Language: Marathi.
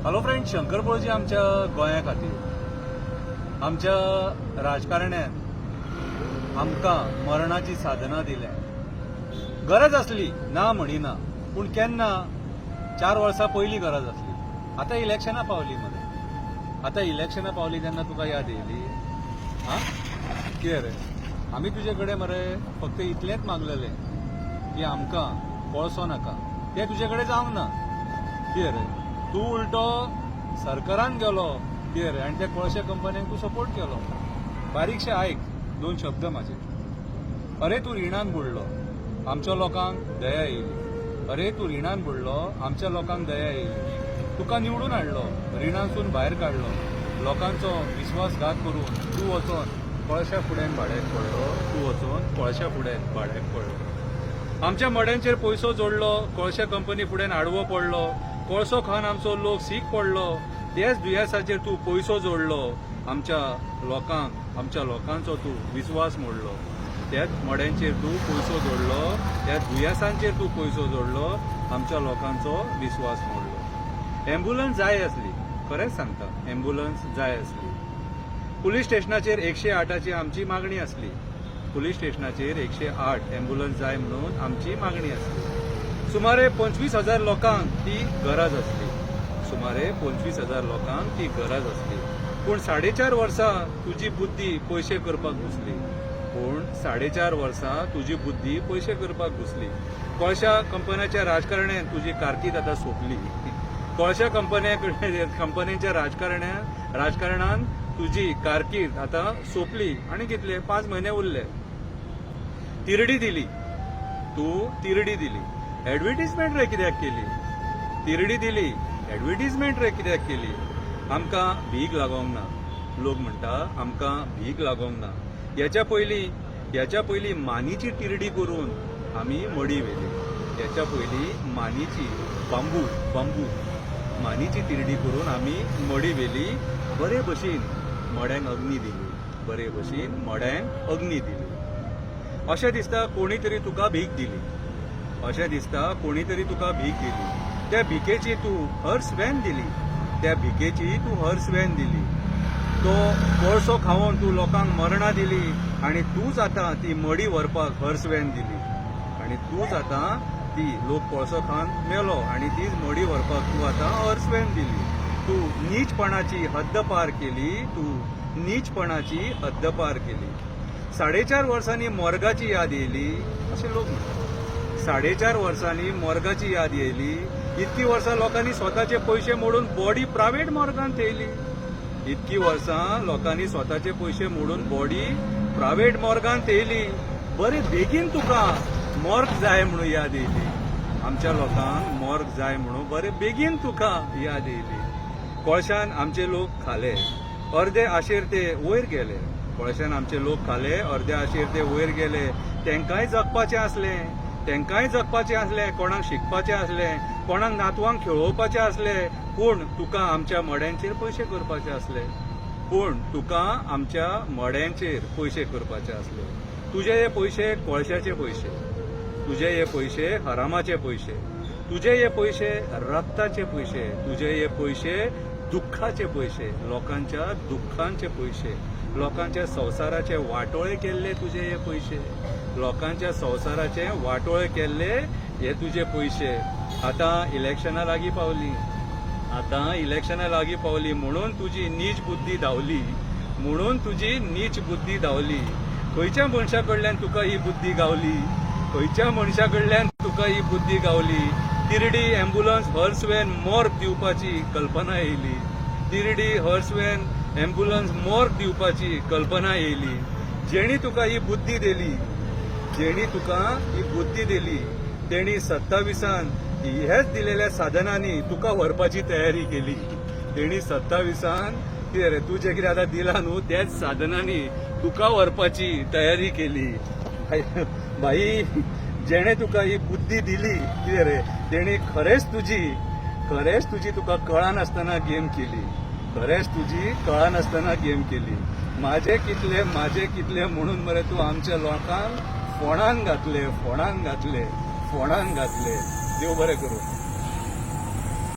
हॅलो फ्रेंड, शंकर पळजी आमच्या गोंया खातीर आमच्या राजकारण्यान आमकां मरणाची साधना दिल्या. गरज असली ना म्हणिना, पूण केन्ना 4 वर्सां पयलीं गरज असली. आतां इलेक्शनां पावली मरे, आतां इलेक्शनां पावली तेन्ना तुका याद येयली? हां कितें रे, आमी तुजे कडेन मरे फक्त इतलेंच मागलेलें की आमकां कोळसो नाका. तें तुजे कडेन जावंक ना. कितें रे, तूं उलटो सरकारान गेलो कितें रे, आनी त्या कोळशा कंपन्यांक तूं सपोर्ट केलो. बारीकशें आयक 2 शब्द म्हाजे. अरे तूं रिणान बुडलो, आमच्या लोकांक दया येयली. अरे तूं रिणान बुडलो, आमच्या लोकांक दया येयली. तुका निवडून हाडलो, रिणांसून भायर काडलो, लोकांचो विश्वासघात करून तूं वचोन कोळशा फुड्यान भाड्याक पडलो. तूं वचोन कोळशा फुड्यान भाड्याक पडलो. आमच्या मड्यांचेर पयसो जोडलो, कोळशा कंपनी फुड्यान आडवो पडलो. कोळसो खावन आमचो लोक सीक पडलो. त्याच दुयेंसाचेर तूं पयसो जोडलो. आमच्या लोकांचो तूं विश्वास मोडलो. त्याच मड्यांचेर तूं पयसो जोडलो, त्या दुयेंसांचेर तूं पयसो जोडलो, आमच्या लोकांचो विश्वास मोडलो. एम्ब्युलन्स जाय आसली, खरेंच सांगता, एम्ब्युलन्स जाय आसली. पुलीस स्टेशनाचेर 108ची आमची मागणी आसली. पुलीस स्टेशनाचेर 108 एम्ब्युलन्स जाय म्हणून आमची मागणी आसली. सुमारे 25,000 लोकांक ती गरज आसली. सुमारे 25,000 लोकांक ती गरज आसली. पूण 4.5 वर्सां तुजी बुद्धी पयशे करपाक घुसली. पूण 4.5 वर्सां तुजी बुद्धी पयशे करपाक घुसली. कोळशा कंपन्याच्या राजकारण्यान तुजी कारकीर्द आतां सोंपली. कोळशा कंपन्यांच्या राजकारणान तुजी कारकीर्द आतां सोंपली. आनी कितले 5 म्हयने उरले. तिरडी दिली, तूं तिरडी दिली. एडव्हर्टिजमेंट रे कित्याक केली? तिरडी दिली, एडव्हर्टिजमेंट रे कित्याक केली? आमकां भीक लागोंक ना. लोक म्हणटा आमकां भीक लागोंक ना. याच्या पयलीं मानीची तिरडी करून आमी मडी व्हेली. याच्या पयलीं मानीची बांबू मानीची तिरडी करून आमी मडी व्हेली. बरे भशेन मड्यांक अग्नी दिली. बरे भशेन मड्यांक अग्नी दिली. अशें दिसता कोणी तरी तुका भीक दिली. अशें दिसता कोणी तरी तुका भीक दिली. त्या भिकेची तूं हर्सवॅन दिली. त्या भिकेची तूं हर्सवॅन दिली. तो कोळसो खावून तूं लोकांक मरणां दिली आनी तूंच आतां ती मडी व्हरपाक हर्सवॅन दिली. आनी तूंच आतां ती लोक कोळसो खावन मेलो आनी तीच मडी व्हरपाक तूं आतां हर्सवॅन दिली. तूं नीचपणाची हद्द पार केली. तूं नीचपणाची हद्द पार केली. 4.5 वर्सांनी मॉर्गाची याद येयली अशें लोक म्हणटात. 4.5 वर्सांनी मॉर्गाची याद येयली. इतकी वर्सां लोकांनी स्वताचे पयशे मोडून बॉडी प्रायव्हेट मॉर्गान थेयली. इतकी वर्सां लोकांनी स्वताचे पयशे मोडून बॉडी प्रायव्हेट मॉर्गान थेयली. बरे बेगीन तुका मॉर्ग जाय म्हणून याद येयली. आमच्या लोकांक मॉर्ग जाय म्हणून बरे बेगीन तुका याद येयली. कोळशान आमचे लोक खाले, अर्दे आशेर ते वयर गेले. कोळशान आमचे लोक खाले, अर्दे आशेर ते वयर गेले. तेंकांय जगपाचें आसलें, कोणाक शिकपाचें आसलें, कोणाक नातवांक खेळोवपाचें आसलें. पूण तुका आमच्या मड्यांचेर पयशे करपाचे आसले. तुजे हे पयशे कोळशाचे पयशे, तुजे हे पयशे हरामाचे पयशे, तुजे हे पयशे रक्ताचे पयशे, तुजे हे पयशे दुख्खाचे पयशे, लोकांच्या दुख्खांचे पयशे, लोकांच्या संवसाराचे वाटोळे केल्ले तुजे हे पयशे, लोकांच्या संवसाराचे वाटोळे केल्ले हे तुजे पयशे. आतां इलेक्शनां लागीं पावली म्हणून तुजी नीच बुद्धी धांवली. खंयच्या मनशा कडल्यान तुका ही बुद्धी गावली? तिरडी एम्ब्युलन्स हर्सवॅन मॉर्ग दिवपाची कल्पना येयली. जेणी तुका ही बुद्धी दिली, तेणी 27 ह्याच दिलेल्या साधनांनी तुका व्हरपाची तयारी केली. तेणी 27 कितें रे, तूं जें कितें आतां दिलां न्हू त्याच साधनांनी तुका व्हरपाची तयारी केली. भाई, जेणे तुका ही बुद्धी दिली कितें रे, तेणी खरेंच तुजी तुका कळनासतना गेम केली. माझे कितले म्हणून मरे तूं आमच्या लोकांक फोंडान घातले. देव बरें करूं.